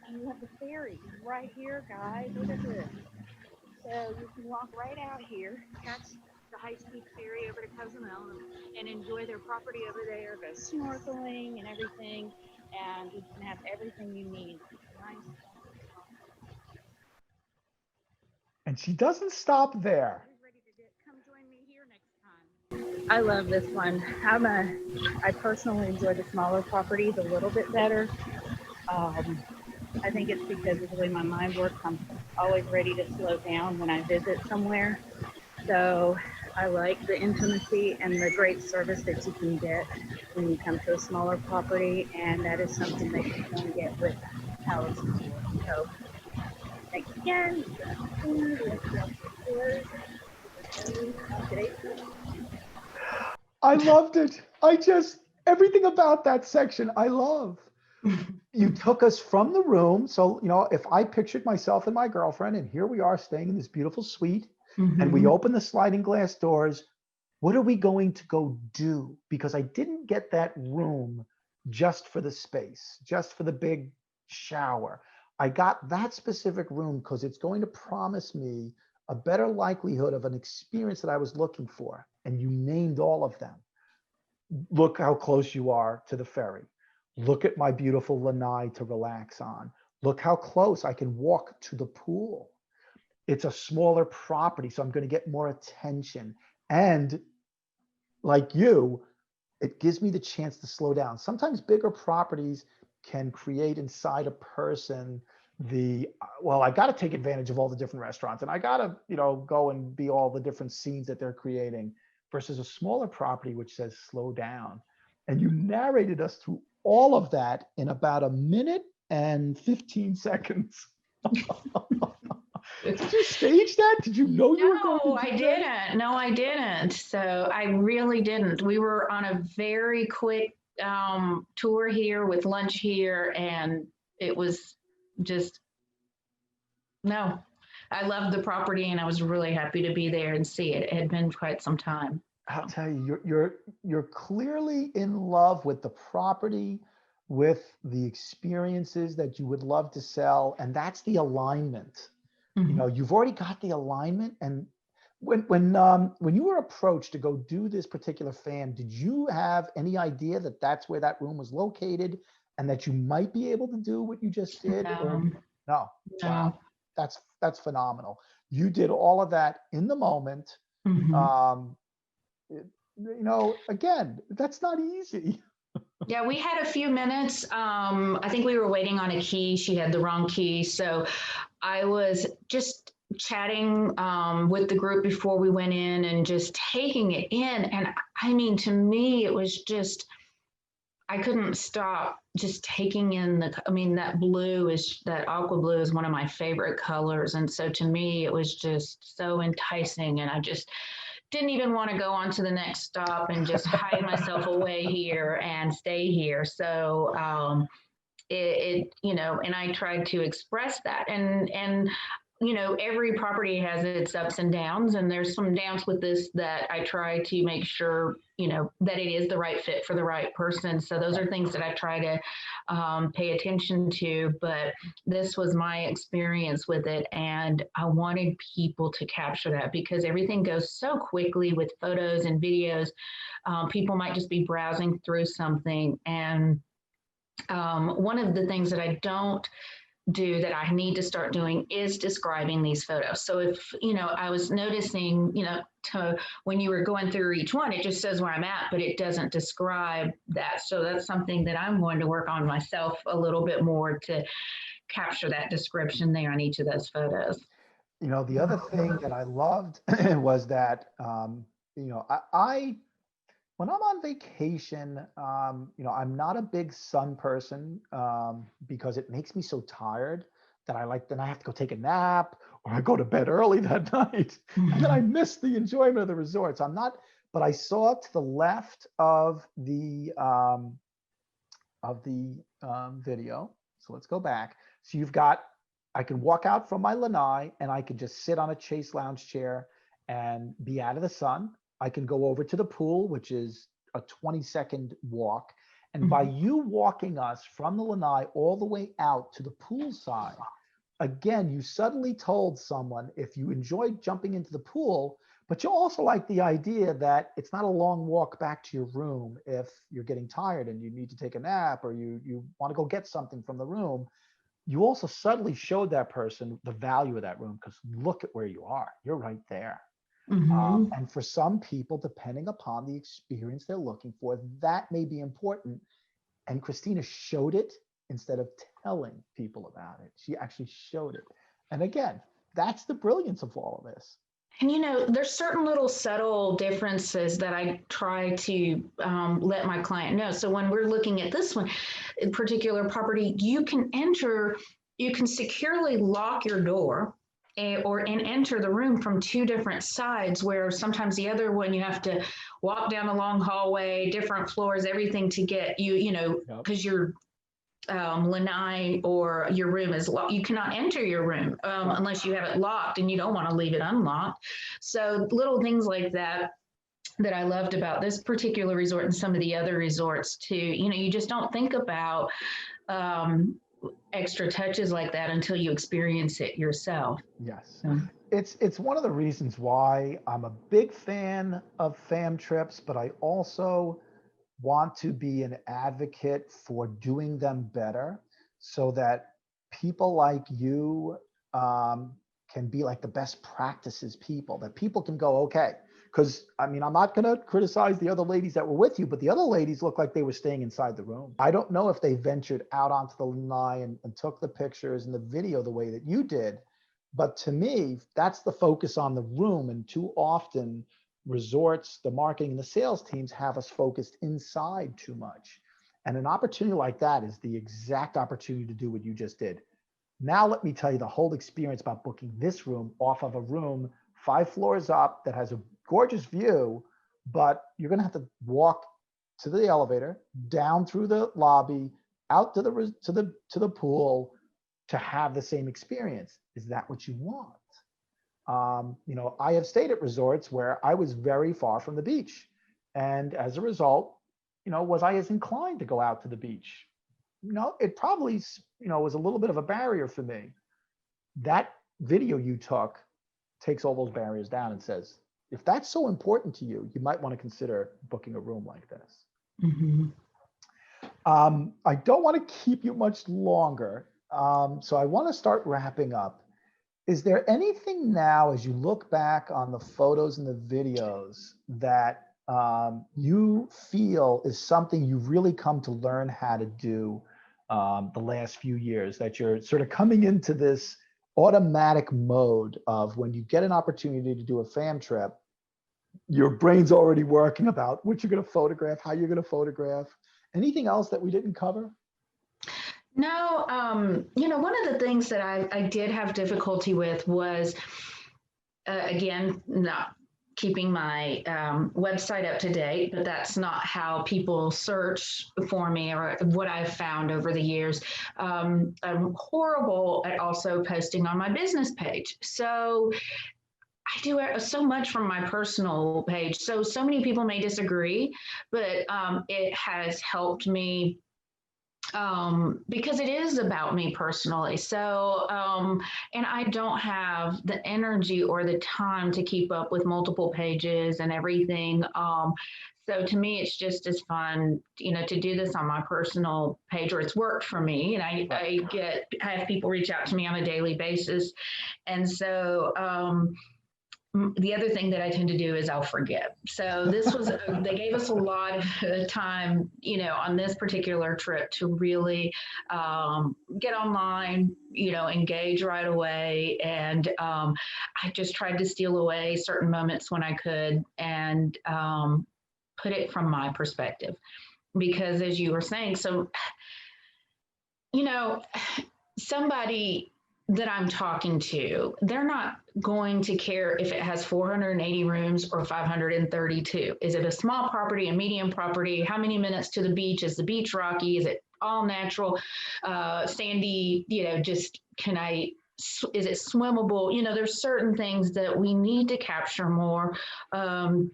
and you have the ferry right here, guys. Look at this. So you can walk right out here, catch the high-speed ferry over to Cozumel, and enjoy their property over there, go snorkeling and everything, and you can have everything you need. Nice. And she doesn't stop there. Come join me here next time. I love this one. I personally enjoy the smaller properties a little bit better. I think it's because of the way my mind works. I'm always ready to slow down when I visit somewhere. So I like the intimacy and the great service that you can get when you come to a smaller property, and that is something that you can get with Palace Resort. So thanks again for the opportunity to share tours with you on today's show. I loved it. Everything about that section, I love. You took us from the room. So, if I pictured myself and my girlfriend, and here we are staying in this beautiful suite, and we open the sliding glass doors, what are we going to go do? Because I didn't get that room just for the space, just for the big shower. I got that specific room because it's going to promise me a better likelihood of an experience that I was looking for. And you named all of them. Look how close you are to the ferry. Look at my beautiful lanai to relax on. Look how close I can walk to the pool. It's a smaller property, so I'm going to get more attention. And like you, it gives me the chance to slow down. Sometimes bigger properties can create inside a person well, I got to take advantage of all the different restaurants, and I got to, go and be all the different scenes that they're creating, versus a smaller property which says slow down. And you narrated us through all of that in about a minute and 15 seconds. Did you stage that? Did you know you were going to No, do I that? didn't. No, I didn't. So I really didn't. We were on a very quick tour here with lunch here, and it was just no. I loved the property, and I was really happy to be there and see it. It had been quite some time. I'll tell you, you're clearly in love with the property, with the experiences that you would love to sell, and that's the alignment. You've already got the alignment. And when you were approached to go do this particular fan, did you have any idea that that's where that room was located, and that you might be able to do what you just did? Or No, no? no. Wow, that's phenomenal. You did all of that in the moment. Mhm. Um, again, that's not easy. Yeah, we had a few minutes. I think we were waiting on a key. She had the wrong key. So I was just chatting with the group before we went in and just taking it in. And I mean, to me, it was just, I couldn't stop just taking in I mean, that aqua blue is one of my favorite colors. And so to me, it was just so enticing. And I just didn't even want to go on to the next stop and just hide myself away here and stay here. So, and I tried to express that, and every property has its ups and downs, and there's some downs with this that I try to make sure that it is the right fit for the right person. So those are things that I try to pay attention to. But this was my experience with it, and I wanted people to capture that because everything goes so quickly with photos and videos. People might just be browsing through something, and one of the things that I don't do that I need to start doing is describing these photos. So if, I was noticing, when you were going through each one, it just says where I'm at, but it doesn't describe that. So that's something that I'm going to work on myself a little bit more to capture that description there on each of those photos. The other thing that I loved was that, I when I'm on vacation, I'm not a big sun person, because it makes me so tired that then I have to go take a nap, or I go to bed early that night, and then I miss the enjoyment of the resorts. But I saw to the left of the video. So let's go back. So I can walk out from my lanai, and I can just sit on a Chase lounge chair and be out of the sun. I can go over to the pool, which is a 20-second walk. And by you walking us from the lanai all the way out to the pool side, again, you suddenly told someone, if you enjoyed jumping into the pool, but you also like the idea that it's not a long walk back to your room if you're getting tired and you need to take a nap, or you want to go get something from the room, you also suddenly showed that person the value of that room, because look at where you are. You're right there. And for some people, depending upon the experience they're looking for, that may be important. And Christina showed it instead of telling people about it. She actually showed it. And again, that's the brilliance of all of this. And there's certain little subtle differences that I try to let my client know. So when we're looking at this one, particular property, you can securely lock your door and enter the room from two different sides, where sometimes the other one you have to walk down a long hallway, different floors, everything to get because you're lanai or your room is locked. You cannot enter your room unless you have it locked, and you don't want to leave it unlocked. So little things like that I loved about this particular resort and some of the other resorts too. You just don't think about extra touches like that until you experience it yourself. Yes. It's one of the reasons why I'm a big fan of fam trips, but I also want to be an advocate for doing them better, so that people like you can be like the best practices people, that people can go, okay, because I'm not going to criticize the other ladies that were with you, but the other ladies looked like they were staying inside the room. I don't know if they ventured out onto the lanai and took the pictures and the video the way that you did, but to me, that's the focus on the room. And too often resorts, the marketing and the sales teams have us focused inside too much. And an opportunity like that is the exact opportunity to do what you just did. Now, let me tell you the whole experience about booking this room off of a room 5 floors up that has a gorgeous view, but you're going to have to walk to the elevator, down through the lobby, out to the pool to have the same experience. Is that what you want? I have stayed at resorts where I was very far from the beach, and as a result, was I as inclined to go out to the beach? No, it probably, was a little bit of a barrier for me. That video you took takes all those barriers down and says, if that's so important to you, you might want to consider booking a room like this. Mm-hmm. I don't want to keep you much longer, so I want to start wrapping up. Is there anything now, as you look back on the photos and the videos, that you feel is something you've really come to learn how to do the last few years, that you're sort of coming into this automatic mode of when you get an opportunity to do a fam trip, your brain's already working about what you're going to photograph, how you're going to photograph? Anything else that we didn't cover? No, one of the things that I did have difficulty with was, again, not keeping my website up to date, but that's not how people search for me or what I've found over the years. I'm horrible at also posting on my business page. So I do so much from my personal page. So many people may disagree, but it has helped me because it is about me personally. So, and I don't have the energy or the time to keep up with multiple pages and everything. So to me, it's just as fun, to do this on my personal page, or it's worked for me. And I have people reach out to me on a daily basis. And so, the other thing that I tend to do is I'll forget. So they gave us a lot of time, on this particular trip to really get online, engage right away. And I just tried to steal away certain moments when I could and put it from my perspective. Because as you were saying, somebody that I'm talking to, they're not going to care if it has 480 rooms or 532. Is it a small property, a medium property? How many minutes to the beach? Is the beach rocky? Is it all natural, sandy? Is it swimmable? There's certain things that we need to capture more. And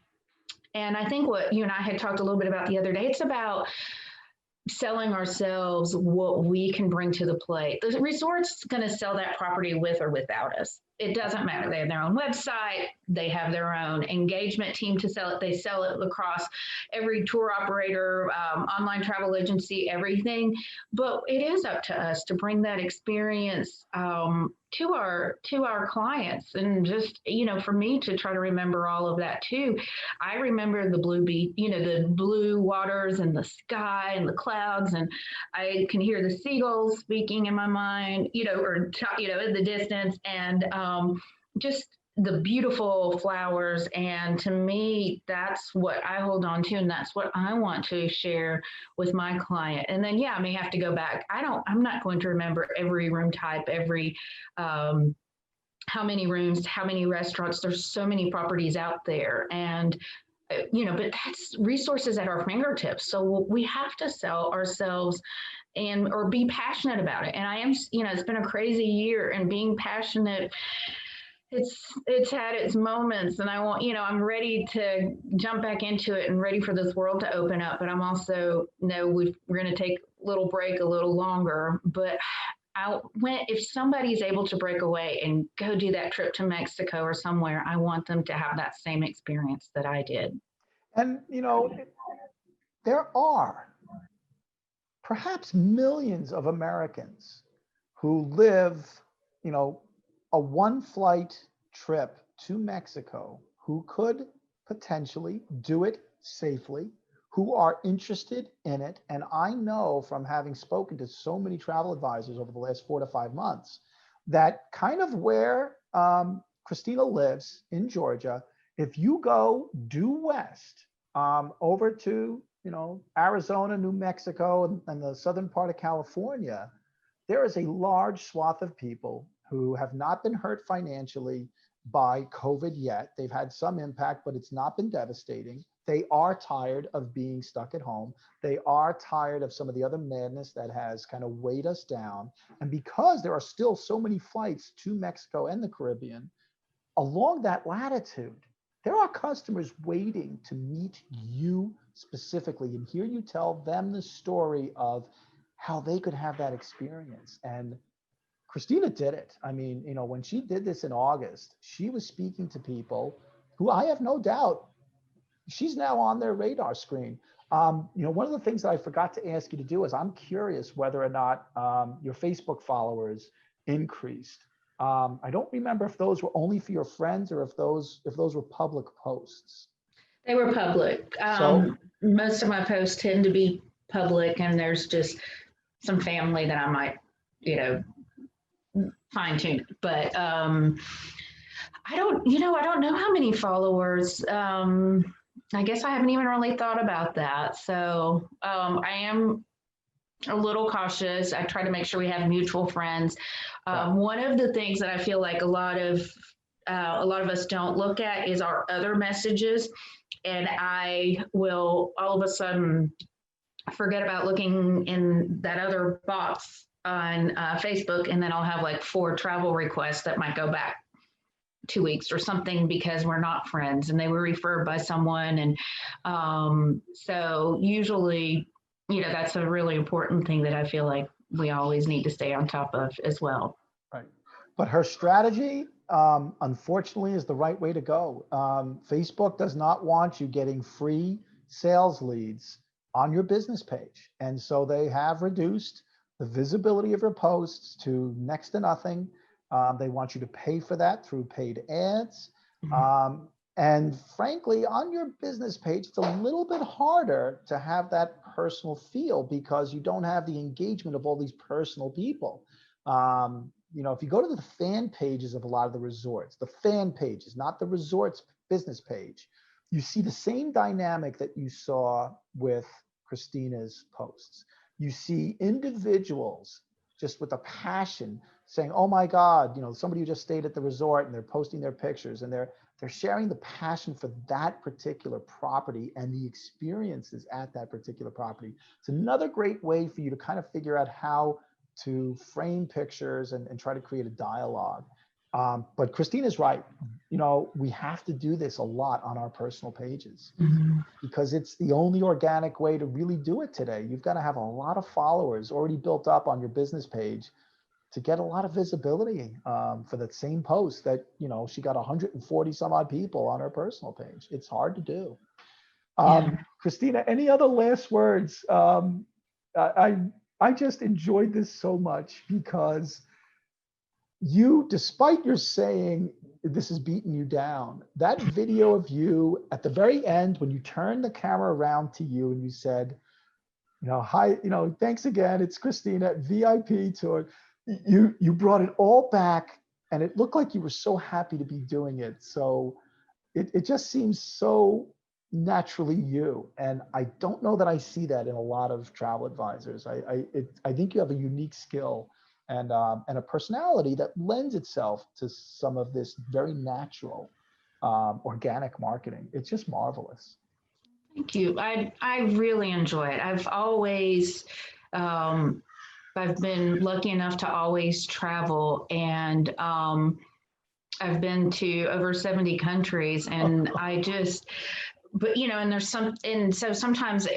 I think what you and I had talked a little bit about the other day, it's about selling ourselves what we can bring to the plate. The resort's going to sell that property with or without us. It doesn't matter. They have their own website. They have their own engagement team to sell it. They sell it across every tour operator, online travel agency, everything. But it is up to us to bring that experience to our clients. And just, for me to try to remember all of that too. I remember the blue beach, the blue waters and the sky and the clouds, and I can hear the seagulls speaking in my mind, in the distance, and just the beautiful flowers. And to me, that's what I hold on to, and that's what I want to share with my client. And then, yeah, I may have to go back. I'm not going to remember every room type, every how many rooms, how many restaurants. There's so many properties out there, and but that's resources at our fingertips. So we have to sell ourselves and or be passionate about it. And I am, it's been a crazy year, and being passionate, it's had its moments, and I want, I'm ready to jump back into it and ready for this world to open up. But I'm also, we're going to take a little break a little longer. But if somebody's able to break away and go do that trip to Mexico or somewhere, I want them to have that same experience that I did. And, there are perhaps millions of Americans who live, a one flight trip to Mexico, who could potentially do it safely, who are interested in it. And I know from having spoken to so many travel advisors over the last 4 to 5 months that kind of where Christina lives in Georgia, if you go due west over to, Arizona, New Mexico, and the southern part of California, there is a large swath of people who have not been hurt financially by COVID yet. They've had some impact, but it's not been devastating. They are tired of being stuck at home. They are tired of some of the other madness that has kind of weighed us down. And because there are still so many flights to Mexico and the Caribbean, along that latitude, there are customers waiting to meet you specifically and hear you tell them the story of how they could have that experience. And Christina did it. I mean, when she did this in August, she was speaking to people who I have no doubt she's now on their radar screen. One of the things that I forgot to ask you to do is I'm curious whether or not your Facebook followers increased. I don't remember if those were only for your friends or if those were public posts. They were public. Most of my posts tend to be public, and there's just some family that I might, fine tune. But I don't know how many followers. I guess I haven't even really thought about that. So I am a little cautious. I try to make sure we have mutual friends. One of the things that I feel like a lot of us don't look at is our other messages, and I will all of a sudden forget about looking in that other box on Facebook, and then I'll have like 4 travel requests that might go back 2 weeks or something because we're not friends and they were referred by someone. And so usually, that's a really important thing that I feel like we always need to stay on top of as well. Right. But her strategy, unfortunately, is the right way to go. Facebook does not want you getting free sales leads on your business page. And so they have reduced the visibility of your posts to next to nothing. They want you to pay for that through paid ads. Mm-hmm. And frankly, on your business page, it's a little bit harder to have that personal feel because you don't have the engagement of all these personal people. If you go to the fan pages of a lot of the resorts, the fan pages, not the resort's business page, you see the same dynamic that you saw with Christina's posts. You see individuals just with a passion saying, oh my God, somebody who just stayed at the resort and they're posting their pictures and they're sharing the passion for that particular property and the experiences at that particular property. It's another great way for you to kind of figure out how to frame pictures and try to create a dialogue. But Christina's right. We have to do this a lot on our personal pages because it's the only organic way to really do it today. You've got to have a lot of followers already built up on your business page to get a lot of visibility for that same post that, she got 140 some odd people on her personal page. It's hard to do. Christina, any other last words? I just enjoyed this so much because you, despite your saying this is beating you down, that video of you at the very end, when you turned the camera around to you and you said, hi, thanks again, it's Christina, VIP tour. You brought it all back, and it looked like you were so happy to be doing it. So it just seems so naturally you. And I don't know that I see that in a lot of travel advisors. I think you have a unique skill and a personality that lends itself to some of this very natural organic marketing. It's just marvelous. Thank you. I really enjoy it. I've been lucky enough to always travel, and I've been to over 70 countries, and so sometimes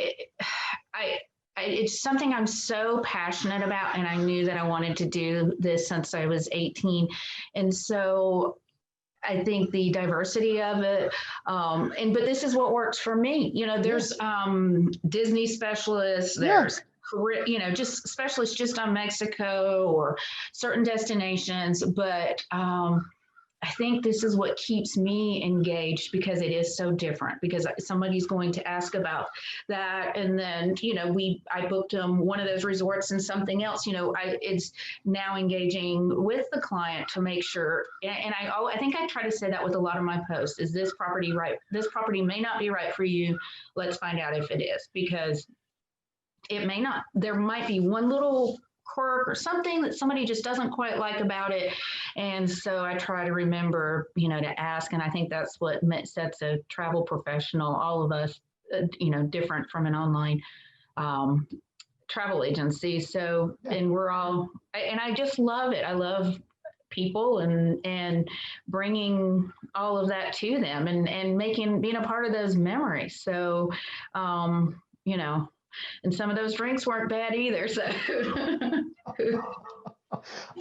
I, it's something I'm so passionate about, and I knew that I wanted to do this since I was 18. And so I think the diversity of it, but this is what works for me. There's Disney specialists, Yeah. there's just specialists just on Mexico or certain destinations, but I think this is what keeps me engaged, because it is so different, because somebody's going to ask about that. And then, I booked one of those resorts and something else, it's now engaging with the client to make sure. And I think I try to say that with a lot of my posts, is this property right? This property may not be right for you. Let's find out if it is, because it may not. There might be one little quirk or something that somebody just doesn't quite like about it. And so I try to remember, to ask. And I think that's what sets a travel professional, all of us, different from an online travel agency. So, and I just love it. I love people and bringing all of that to them and being a part of those memories. So, and some of those drinks weren't bad either. So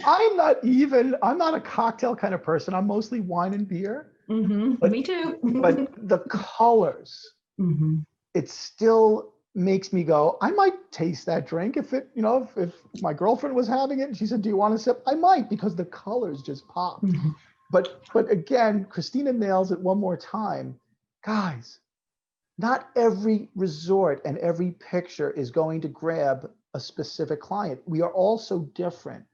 I'm not a cocktail kind of person. I'm mostly wine and beer. Me too. But the colors, it still makes me go, I might taste that drink if my girlfriend was having it and she said, do you want a sip? I might, because the colors just pop. But again, Christina nails it one more time. Guys, not every resort and every picture is going to grab a specific client. We are all so different,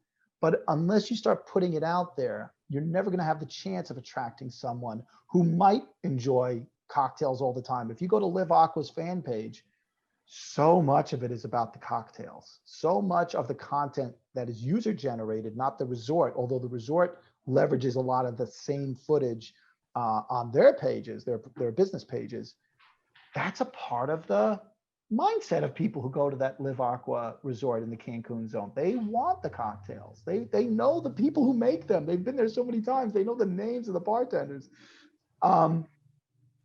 but unless you start putting it out there, you're never going to have the chance of attracting someone who might enjoy cocktails all the time. If you go to Live Aqua's fan page, so much of it is about the cocktails. So much of the content that is user generated, not the resort, although the resort leverages a lot of the same footage on their pages, their business pages. That's a part of the mindset of people who go to that Live Aqua resort in the Cancun zone. They want the cocktails. They know the people who make them. They've been there so many times. They know the names of the bartenders.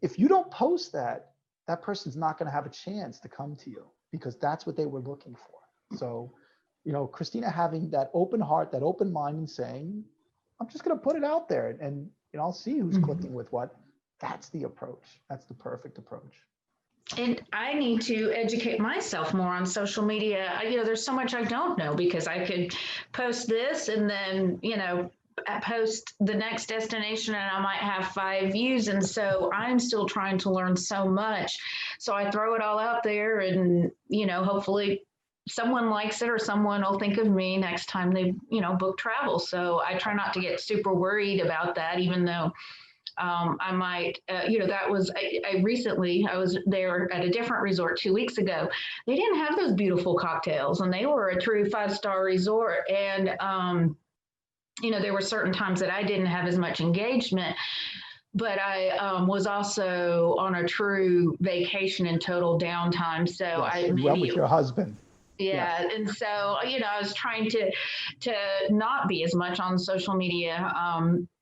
If you don't post that, that person's not going to have a chance to come to you, because that's what they were looking for. So, Christina having that open heart, that open mind, and saying, I'm just going to put it out there and I'll see who's clicking with what. That's the approach. That's the perfect approach. And I need to educate myself more on social media. There's so much I don't know, because I could post this and then, post the next destination and I might have 5 views. And so I'm still trying to learn so much. So I throw it all out there and, hopefully someone likes it or someone will think of me next time they, book travel. So I try not to get super worried about that, even though I might, that was, recently, I was there at a different resort 2 weeks ago. They didn't have those beautiful cocktails, and they were a true 5-star resort. And, there were certain times that I didn't have as much engagement, but I was also on a true vacation and total downtime. So yes, you went with your husband. Yeah. Yes. And so, I was trying to not be as much on social media.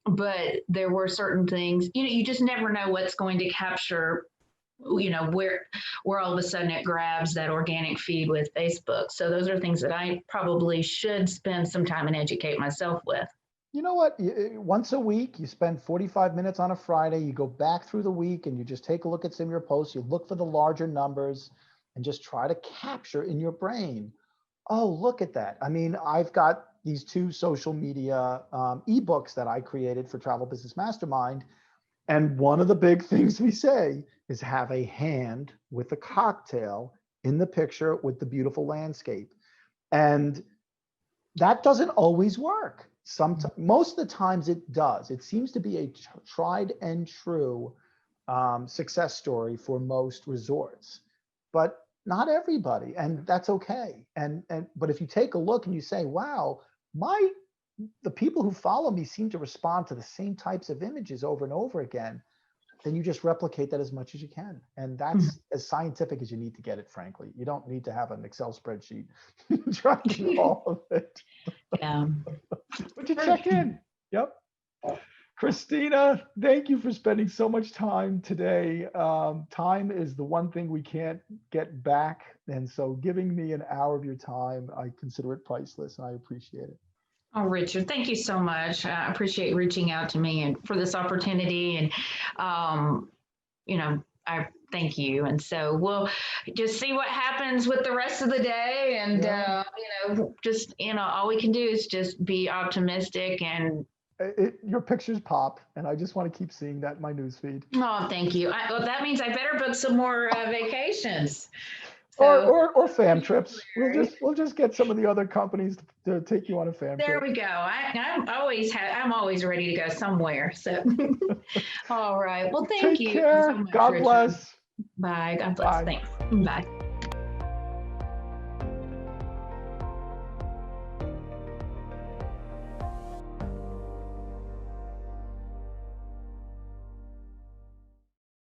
But there were certain things, you just never know what's going to capture, where all of a sudden it grabs that organic feed with Facebook. So those are things that I probably should spend some time and educate myself with. You know what? Once a week, you spend 45 minutes on a Friday, you go back through the week and you just take a look at some of your posts, you look for the larger numbers and just try to capture in your brain, oh, look at that. I mean, I've got these two social media ebooks that I created for Travel Business Mastermind. And one of the big things we say is have a hand with a cocktail in the picture with the beautiful landscape. And that doesn't always work. Most of the times it does. It seems to be a tried and true success story for most resorts, but not everybody, and that's okay. But if you take a look and you say, wow, the people who follow me seem to respond to the same types of images over and over again, then you just replicate that as much as you can. And that's as scientific as you need to get it, frankly. You don't need to have an Excel spreadsheet tracking all of it. Yeah. But you check in. Yep. Christina, thank you for spending so much time today. Time is the one thing we can't get back. And so giving me an hour of your time, I consider it priceless, and I appreciate it. Oh, Richard, thank you so much. I appreciate reaching out to me and for this opportunity. And, I thank you. And so we'll just see what happens with the rest of the day. And, all we can do is just be optimistic. And your pictures pop, and I just want to keep seeing that in my newsfeed. oh, thank you. Well, that means I better book some more vacations. Or fam trips. We'll just get some of the other companies to take you on a fam trip. There we go. I'm always ready to go somewhere. So, all right. Well, thank you. Take care. So much, God Richard. bless. Bye. God bless. Bye. Thanks. Bye.